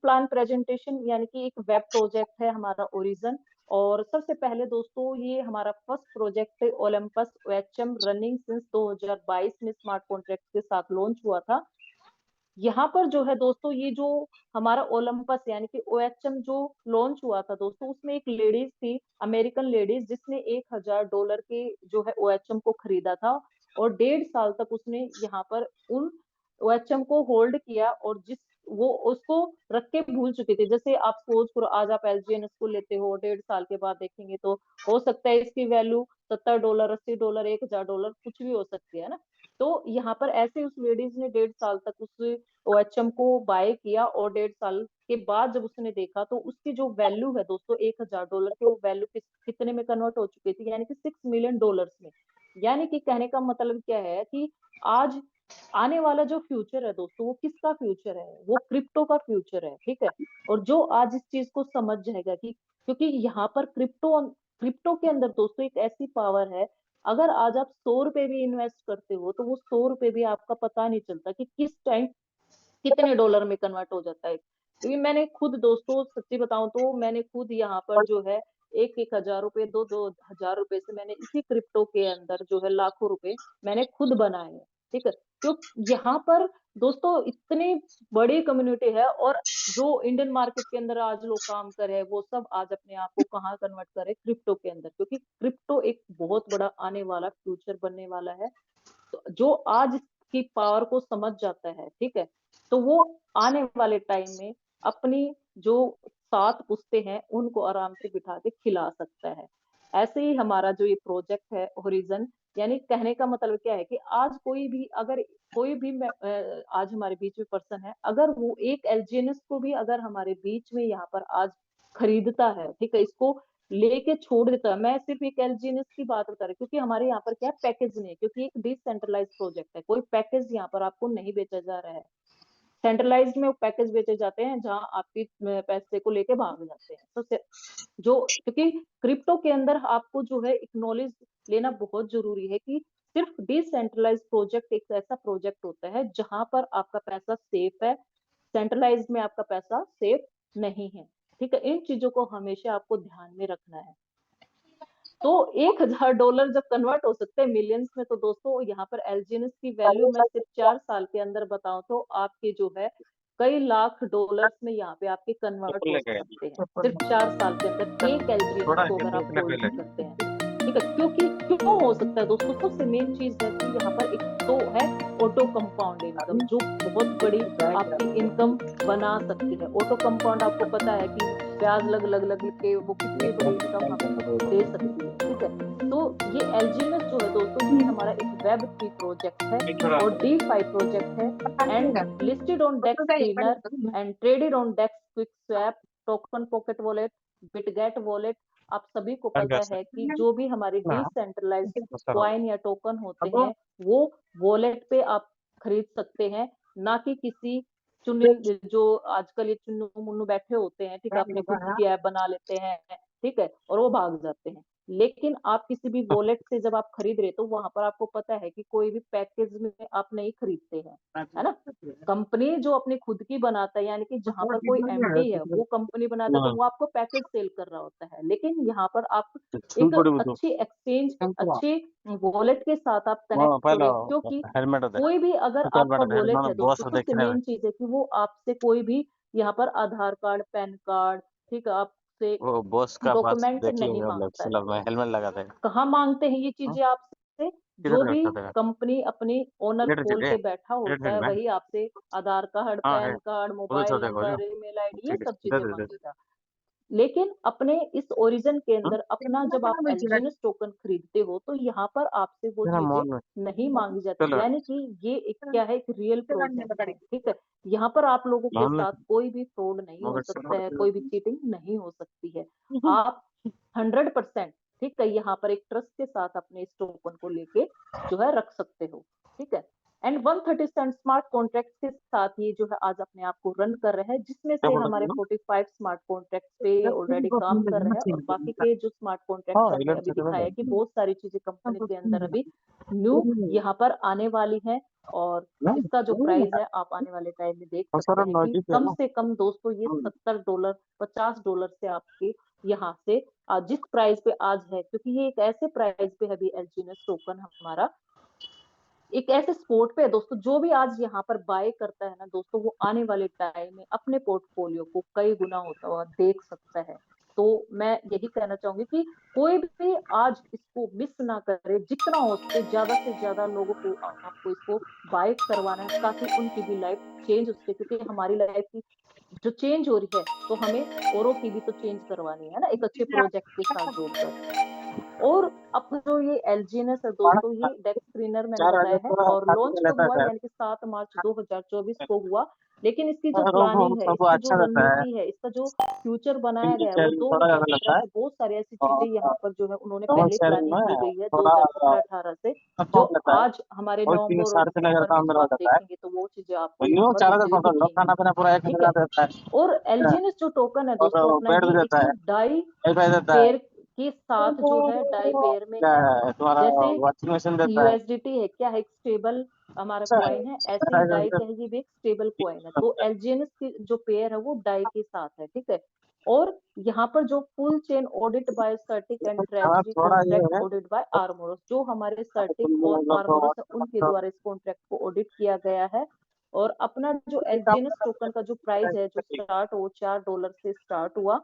Plan presentation यानी कि एक वेब प्रोजेक्ट है हमारा ओरिजन। और सबसे पहले दोस्तों ये हमारा फर्स्ट प्रोजेक्ट है ओलंपस ओएचएम रनिंग सिंस 2022 में स्मार्ट कॉन्ट्रैक्ट के साथ लॉन्च हुआ था। यहाँ पर जो है दोस्तों ये जो हमारा ओलंपस यानी कि ओएचएम जो लॉन्च हुआ था दोस्तों, उसमें एक लेडीज थी, अमेरिकन लेडीज, जिसने $1,000 के जो है ओएचएम को खरीदा था। और 1.5 साल तक उसने यहाँ पर उन ओएचएम को होल्ड किया, और जिस वो उसको रख के भूल चुके थे। जैसे आप सपोज करो आज आप एलजीएनएस को लेते हो, 1.5 साल के बाद देखेंगे तो हो सकता है इसकी वैल्यू $70, $80, $1,000 कुछ भी हो सकती है ना। तो यहाँ पर ऐसे उस लेडीज ने 1.5 साल तक उस ओएचएम को बाय किया, और 1.5 साल के बाद जब उसने देखा तो उसकी जो वैल्यू है दोस्तों $1,000 की, वो वैल्यू कितने में कन्वर्ट हो चुकी थी, यानी कि $6 मिलियन में। यानी कि कहने का मतलब क्या है कि आज आने वाला जो फ्यूचर है दोस्तों, वो किसका फ्यूचर है, वो क्रिप्टो का फ्यूचर है, ठीक है। और जो आज इस चीज को समझ जाएगा कि क्योंकि यहाँ पर क्रिप्टो क्रिप्टो के अंदर दोस्तों एक ऐसी पावर है, अगर आज आप 100 रुपए भी इन्वेस्ट करते हो तो वो 100 रुपए भी आपका पता नहीं चलता कि किस टाइम कितने डॉलर में कन्वर्ट हो जाता है। क्योंकि मैंने खुद दोस्तों सच्ची बताऊं तो मैंने खुद यहाँ पर जो है 1,000 रुपए 2,000 रुपए से मैंने इसी क्रिप्टो के अंदर जो है लाखों रुपए मैंने खुद बनाए हैं, ठीक है। तो यहाँ पर दोस्तों इतनी बड़ी कम्युनिटी है, और जो इंडियन मार्केट के अंदर आज लोग काम कर रहे हैं वो सब आज अपने आप को कहाँ कन्वर्ट करे, क्रिप्टो के अंदर, क्योंकि क्रिप्टो एक बहुत बड़ा आने वाला फ्यूचर बनने वाला है। तो जो आज की पावर को समझ जाता है, ठीक है, तो वो आने वाले टाइम में अपनी जो 7 पुश्ते हैं उनको आराम से बिठा के खिला सकता है। ऐसे ही हमारा जो ये प्रोजेक्ट है होरिजन, यानी कहने का मतलब क्या है कि आज कोई भी अगर कोई भी आज हमारे बीच में पर्सन है, अगर वो एक एलजीएनएस को भी अगर हमारे बीच में यहाँ पर आज खरीदता है, ठीक है, इसको लेके छोड़ देता है। मैं सिर्फ एक एलजीएनएस की बात बता रही, क्योंकि हमारे यहाँ पर क्या पैकेज नहीं है, क्योंकि एक डिसेंट्रलाइज प्रोजेक्ट है, कोई पैकेज यहाँ पर आपको नहीं बेचा जा रहा है। सेंट्रलाइज में वो पैकेज बेचे जाते हैं जहां आपकी पैसे को लेके भाग जाते हैं। तो जो क्योंकि क्रिप्टो के अंदर आपको जो है एक नॉलेज लेना बहुत जरूरी है कि सिर्फ डिसेंट्रलाइज प्रोजेक्ट एक ऐसा प्रोजेक्ट होता है जहां पर आपका पैसा सेफ है, सेंट्रलाइज में आपका पैसा सेफ नहीं है, ठीक है। इन चीजों को हमेशा आपको ध्यान में रखना है। तो $1,000 जब कन्वर्ट हो सकते हैं मिलियंस में, तो दोस्तों यहाँ पर एलजीएनएस की वैल्यू मैं सिर्फ 4 साल के अंदर बताऊं तो आपके जो है कई लाख डॉलर्स में यहाँ पे आपके कन्वर्ट हो सकते हैं, सिर्फ 4 साल के अंदर एक एलजीएनएस थोड़ा को अगर आप देखना होल्ड पहले। करते हैं, ठीक है। क्योंकि क्यों हो सकता है दोस्तों, सबसे मेन चीज है कि यहाँ पर एक तो है ऑटो कंपाउंड इनकम, जो बहुत बड़ी आपकी इनकम बना सकती है। ऑटो कंपाउंड आपको पता है कि ब्याज लग लग लग के वो कितनी बड़ी इनकम हमें दे सकती है, ठीक है। तो ये एलजीएनएस जो है दोस्तों, ये हमारा एक वेब 3 प्रोजेक्ट है और डी5 प्रोजेक्ट है, and listed on Dex cleaner and traded on Dex QuickSwap, TokenPocket wallet, Bitget wallet. आप सभी को पता है कि जो भी हमारे डिसेंट्रलाइज्ड कॉइन या टोकन होते हैं वो वॉलेट पे आप खरीद सकते हैं, ना कि किसी चुनिल जो आजकल ये चुन्नू मुन्नू बैठे होते हैं, ठीक है, अपने खुद की ऐप बना लेते हैं, ठीक है, और वो भाग जाते हैं। लेकिन आप किसी भी वॉलेट से जब आप खरीद रहे तो वहां पर आपको पता है कि कोई भी पैकेज में आप नहीं खरीदते हैं, है ना। कंपनी जो अपनी खुद की बनाता है, यानी कि जहां पर कोई एमडी है वो कंपनी बनाता है तो वो आपको पैकेज सेल कर रहा होता है, लेकिन यहाँ पर आप एक अच्छी एक्सचेंज, अच्छे वॉलेट के साथ आप कनेक्ट हो रहे हो, क्योंकि कोई भी अगर आपका वॉलेट है दोस्तों, सबसे मेन चीज है कि वो आपसे कोई भी यहाँ पर आधार कार्ड, पैन कार्ड, ठीक है, आपसे वो बॉस का पास डॉक्यूमेंट देख नहीं लेंगे मांगता है। हेलमेट लगा देगा। कहाँ मांगते हैं ये चीजें आपसे, जो किधर भी रखा था? कंपनी अपनी ओनर खोल इलेक्ट्रिसिटी के बैठा होता है इलेक्ट्रिसिटी वही आपसे आधार कार्ड, हाँ है। पैन कार्ड, उधर से मोबाइल देखो जो। नंबर, ईमेल आईडी, ये ठीक है सब चीजें इधर इधर। मांगेगा। लेकिन अपने इस ओरिजिन के अंदर अपना जब आप एलजीएनएस टोकन खरीदते हो तो यहाँ पर आपसे वो मेरा चीजें मॉल में नहीं मांगी जाती, चलो यानी कि ये एक क्या है, एक रियल प्रोजेक्ट है, ठीक है। यहाँ पर आप लोगों के मॉल में साथ कोई भी फ्रॉड नहीं हो मगर सकता है, कोई भी चीटिंग नहीं हो सकती है। आप 100%, ठीक है, यहाँ पर एक ट्रस्ट के साथ अपने इस टोकन को लेके जो है रख सकते हो, ठीक है। एंड 137 स्मार्ट कॉन्ट्रैक्ट के साथ ये जो है आज अपने आप को रन कर रहे हैं, जिसमें क्या से बोला हमारे तुमने? 45 स्मार्ट कॉन्ट्रैक्ट पे ऑलरेडी काम कर रहे हैं, और बाकी के जो स्मार्ट कॉन्ट्रैक्ट हाँ हमने अभी इलेक्ट्रिसिटी दिखाया वाले कि बहुत सारी चीजें कंपनी के अंदर अभी न्यू यहाँ पर आने वाली हैं। और इसका जो प्राइस है आप आने वाले टाइम में देख सकते हैं कि कम से कम दोस्तों ये $70 $50 से आपके यहाँ से जिस प्राइस पे आज है, क्योंकि ये एक ऐसे प्राइस पे है अभी एलजीएनएस टोकन हमारा एक ऐसे स्पोर्ट पे है दोस्तों, जो भी आज यहाँ पर बाय करता है ना दोस्तों, वो आने वाले टाइम में अपने पोर्टफोलियो को कई गुना होता हुआ देख सकता है। तो मैं यही कहना चाहूंगी कि कोई भी आज इसको मिस ना करे, जितना हो सके ज्यादा से ज्यादा लोगों को आपको इसको बाय करवाना है, ताकि उनकी भी लाइफ चेंज हो सके, क्योंकि हमारी लाइफ की जो चेंज हो रही है तो हमें औरों की भी तो चेंज करवानी है ना, एक अच्छे प्रोजेक्ट के साथ जोड़कर। और अब जो ये एलजीएनएस है दोस्तों, ये डेस्क स्क्रीनर मैंने बताया है और लॉन्च कब हुआ यानी कि 7 मार्च 2024 को हुआ। लेकिन इसकी जो प्लानिंग है, इसकी जो रणनीति है, इसका जो फ्यूचर बनाया गया है वो 2017 से बहुत सारी ऐसी चीजें यहाँ पर जो है उन्होंने पहले प्लानिंग की गई है 2017-18 से, जो आज हमारे नवंबर और दिसंबर में जब आप देखेंगे तो वो चीजें आपको यहाँ पर दिखेंगी, ठीक है। और एलजीएनएस जो टोकन है दोस्तों अपना, ये एक डाई पेयर के साथ जो है डाई पेयर में है, जैसे यूएसडीटी है क्या है एक स्टेबल हमारा कॉइन है, ऐसे ही डाई का है ये भी एक स्टेबल कॉइन है। तो एलजीएनएस की जो पेयर है वो डाई के साथ है, ठीक है। और यहाँ पर जो full chain audit by CertiK and treasury contract audit by Armoros, जो हमारे सर्टिक और आर्मोरस है उनके द्वारा इस कॉन्ट्रैक्ट को ऑडिट किया गया है। और अपना जो एलजीएनएस टोकन का जो प्राइस है, जो स्टार्ट हो $4 से स्टार्ट हुआ।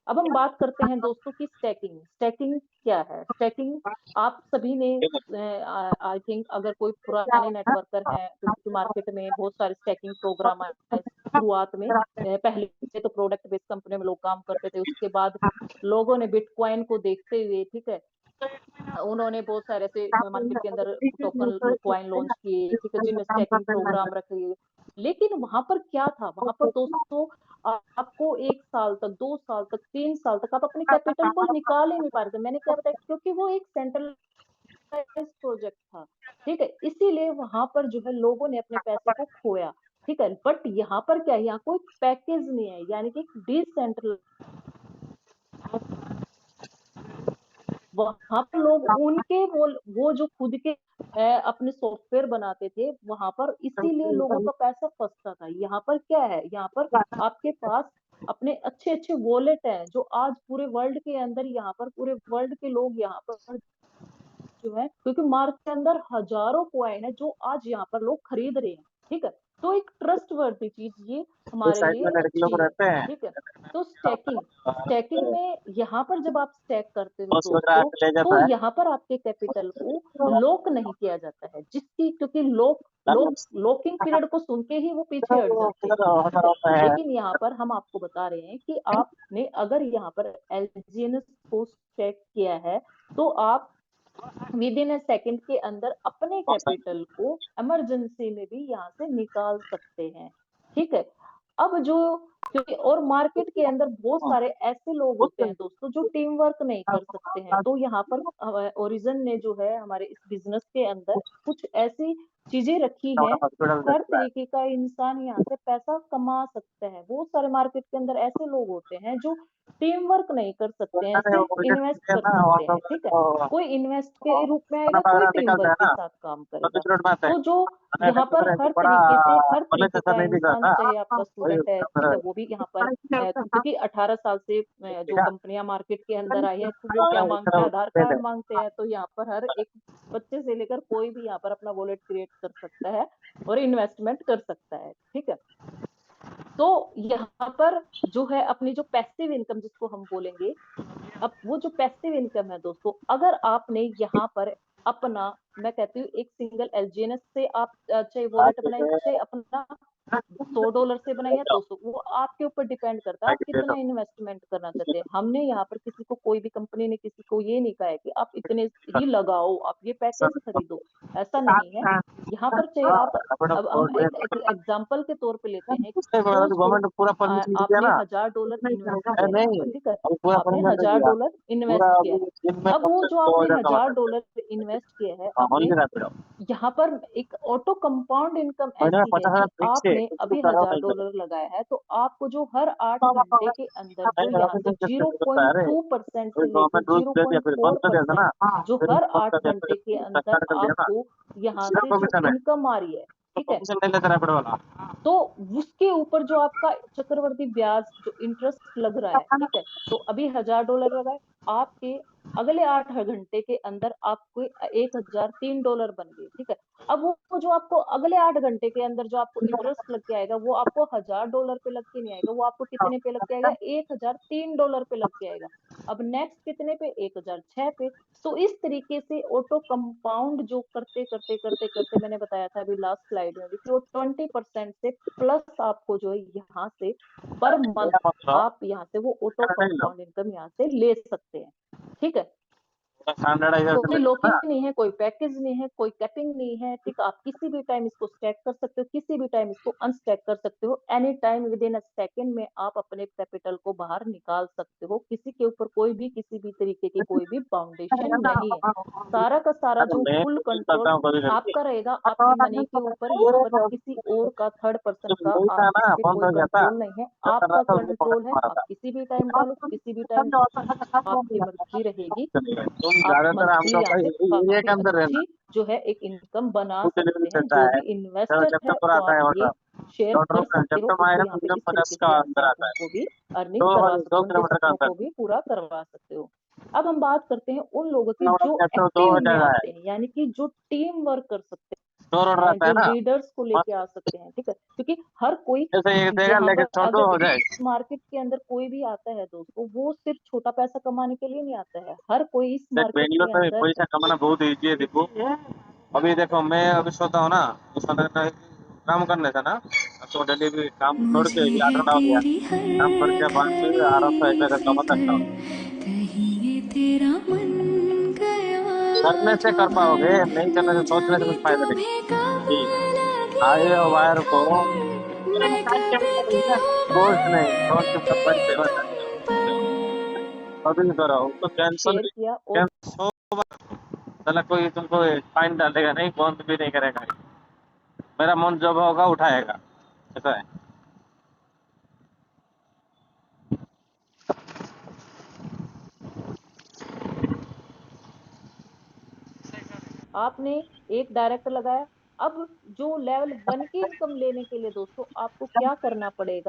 अब हम बात करते हैं दोस्तों की स्टैकिंग। स्टैकिंग क्या है? स्टैकिंग आप सभी ने आई थिंक अगर कोई पुराने नेटवर्कर हैं, क्योंकि मार्केट में बहुत सारे स्टैकिंग प्रोग्राम आए शुरुआत में, पहले तो प्रोडक्ट बेस्ड कंपनी में लोग काम करते थे, उसके बाद लोगों ने बिटकॉइन को देखते हुए, ठीक है, उन्होंने बहुत सारे ऐसे मार्केट के अंदर टोकन कॉइन लॉन्च किए, ठीक है, जिनमें स्टैकिंग प्रोग्राम रखे। लेकिन वहां पर क्या था, वहां पर दोस्तों आपको 1 साल तक 2 साल तक 3 साल तक आप अपने कैपिटल को निकाल ही नहीं पा रहे थे। मैंने क्या बताया, क्योंकि वो एक सेंट्रलाइज प्रोजेक्ट था, ठीक है, इसीलिए वहां पर जो है लोगों ने अपने पैसे को खोया, ठीक है। बट यहाँ पर क्या है, यहाँ कोई पैकेज नहीं है, यानी कि डिसेंट्रलाइज, वहां पर लोग उनके वो जो खुद के अपने सॉफ्टवेयर बनाते थे वहां पर, इसीलिए लोगों का पैसा फंसता था। यहाँ पर क्या है, यहाँ पर आपके पास अपने अच्छे अच्छे वॉलेट हैं, जो आज पूरे वर्ल्ड के अंदर, यहाँ पर पूरे वर्ल्ड के लोग यहाँ पर जो है, क्योंकि मार्केट के अंदर हजारों कॉइन है जो आज यहाँ पर लोग खरीद रहे हैं, ठीक है। तो एक ट्रस्ट वर्दी चीज ये हमारे लिए अच्छी है, ठीक है। तो स्टैकिंग स्टैकिंग में यहाँ पर जब आप स्टैक करते हो दोस्तों, तो यहाँ पर आपके कैपिटल को लॉक नहीं किया जाता है, जिसकी क्योंकि लोग लॉकिंग पीरियड को सुन के ही वो पीछे हट जाते हैं। लेकिन यहाँ पर हम आपको बता रहे हैं कि आपने अगर यहाँ पर एलजीएनएस को स्टैक किया है, तो आप विद इन ए सेकेंड के अंदर अपने कैपिटल को इमरजेंसी में भी यहाँ से निकाल सकते हैं, ठीक है। अब जो क्योंकि और मार्केट के अंदर बहुत सारे ऐसे लोग होते हैं दोस्तों जो टीम वर्क नहीं कर सकते हैं, तो यहाँ पर ओरिजिन ने जो है हमारे इस बिजनेस के अंदर कुछ ऐसी चीजें रखी हैं, हर तरीके का इंसान यहाँ से पैसा कमा सकता है। बहुत सारे मार्केट के अंदर ऐसे लोग होते हैं जो टीम वर्क नहीं कर सकते हैं, सिर्फ इन्वेस्ट कर सकते हैं, ठीक है। कोई इन्वेस्ट के रूप में आएगा, कोई टीम वर्क के साथ काम करेगा। तो जो यहाँ पर हर तरीके से हर तरीके का इंसान, चाहे आपका स्टूडेंट है, ठीक है, वो भी यहाँ पर क्योंकि 18 साल से जो कंपनियां मार्केट के अंदर आई है, तो वो क्या मांगते हैं, आधार कार्ड मांगते हैं। तो यहाँ पर हर एक बच्चे से लेकर कोई भी यहाँ पर अपना वॉलेट क्रिएट कर सकता है और इन्वेस्टमेंट कर सकता है, ठीक है। तो यहाँ पर जो है अपनी जो पैसिव इनकम जिसको हम बोलेंगे, अब वो जो पैसिव इनकम है दोस्तों, अगर आपने यहाँ पर अपना, मैं कहती हूँ एक सिंगल एलजीएनएस से आप चाहे वॉलेट बनाए, चाहे अपना $100 से बनाइए 200, वो आपके ऊपर डिपेंड करता है आप कितना इन्वेस्टमेंट करना चाहते हैं। हमने यहाँ पर किसी को, कोई भी कंपनी ने किसी को ये नहीं कहा है कि आप इतने ही लगाओ, आप ये पैकेज खरीदो, ऐसा नहीं है। यहाँ पर चाहे आप, अब हम एक एग्जाम्पल के तौर पे लेते हैं, आपने $1000 इन्वेस्ट किया, ठीक है, आपने $1000 इन्वेस्ट किया है। अब वो जो आपने $1000 इन्वेस्ट किया है, आपने यहाँ पर एक ऑटो कंपाउंड इनकम ऐसी है कि आप आपने अभी $1000 लगाया है, तो आपको जो हर 8 घंटे के अंदर जो यहाँ से 0.2% से लेकर गवर्नमेंट रूल्स दे दिया, फिर बंद कर दिया था 0.4% ना, जो फिर हर बंद 8 कर दिया, घंटे के फिर अंदर स्टार्ट कर दिया ना, आपको यहाँ इसका से जो कमीशन है, इनकम आ रही है, तो ठीक है? कमीशन नहीं लेता रैपिडो वाला। तो उसके ऊपर जो आपका चक्रवर्ती ब्याज जो इंटरेस्ट लग रहा है, ठीक है, तो अभी $1000 लगाए, आपके अगले 8 घंटे के अंदर आपको $1003 बन गए, ठीक है। अब वो जो आपको अगले 8 घंटे के अंदर जो आपको इंटरेस्ट लग के आएगा, वो आपको $1000 पे लग के नहीं आएगा, वो आपको कितने पे लग के आएगा? $1003 पे लग के आएगा। अब नेक्स्ट कितने पे? 1006 पे। तो इस तरीके से ऑटो कंपाउंड जो करते करते करते करते मैंने बताया था अभी लास्ट स्लाइड में भी कि वो 20% से प्लस आपको जो है यहाँ से पर मंथ मेरा मतलब आप यहाँ से वो ऑटो नहीं लो, कंपाउंड इनकम यहाँ से ले सकते हैं, ठीक है। स्टैंडर्डाइजेशन कोई लेते हैं ना, लॉकिंग नहीं है, कोई पैकेज नहीं है, कोई कैपिंग नहीं है, ठीक। आप किसी भी टाइम इसको स्टैक कर सकते हो, किसी भी टाइम इसको अनस्टैक कर सकते हो। Any time with in a second में आप अपने कैपिटल को बाहर निकाल सकते हो। किसी के ऊपर कोई भी किसी भी तरीके की कोई भी बाउंडेशन नहीं है। सारा का सारा तो जो मैं फुल कोशिश कंट्रोल करता हूँ कभी कभी, आपका रहेगा, आपकी मनी के ऊपर। यहाँ पर किसी और का थर्ड पर्सन जब का नहीं था आप इस ना पे बंद कोई हो गया था, कंट्रोल नहीं है, जो कर रहा आपका था उसको पकड़ कंट्रोल के है। मारा आप था। किसी भी टाइम डालो, किसी भी टाइम आपकी मर्जी रहेगी। तुम आप ज्यादातर मंथली आमतौर यहाँ पर से एरिया काफी के अंदर रहना, अच्छी जो है एक इनकम बना फूड डिलीवरी सकते हैं। चलता जो है, भी इन्वेस्टर जब है तक पूरा तो आता आप है ये ऑर्डर, शेयर ऑर्डर कर सकते जब हो, तक तो आएगा यहाँ पे तो इस तरीके 50 से का आप अपने अंदर आता सपनों है, को भी अर्निंग करवा सकते दो हो, उनके किलोमीटर का सपनों अंतर। को भी पूरा करवा सकते हो। अब हम बात करते हैं उन लोगों की जो तो दो एक्टिव में जगह है, आते हैं, यानी कि जो टीम वर्क कर सकते स्टोर ऑर्डर हैं, आता जो है ना, लीडर्स को लेके मस्त आ सकते हैं, ठीक है। क्योंकि हर कोई जैसे ये देगा यहाँ लेके पर छोड़ दो अगर हो इस जाए। मार्केट के अंदर कोई भी आता है दोस्तों, वो सिर्फ छोटा पैसा कमाने के लिए नहीं आता है। हर कोई इस देख मार्केट बेंगलोर के में अंदर पैसा कमाना बहुत ईजी है, देखो अभी देखो मैं अभी सोता हूँ ना, तो सोने का काम करने से ना, तो डेली भी काम छोड़ के मुझे भी है 8 घंटा हो गया, तेरी हर काम करके बाद में आराम से 1 घंटा कमा सकता फिक्र, हूँ। कहीं ये तेरा मन करने गया से जो कर पाओगे, हाल नहीं करने से सोचने से जाने कुछ फायदा नहीं। तुम्हें कब जी, लगे आगे वायर को खबर, मैं कब की हूँ कोर्स नहीं, डोंट गिव द बात फेवर, तुम पर। कभी नहीं करो उसको कैंसल। शेयर किया और कैंसल साला कोई तुमको फाइन डालेगा नहीं, बंद भी नहीं करेगा, मेरा मन जब होगा उठाएगा, ऐसा है। आपने एक डायरेक्ट लगाया। अब जो लेवल 1 की इनकम लेने के लिए दोस्तों आपको क्या करना पड़ेगा?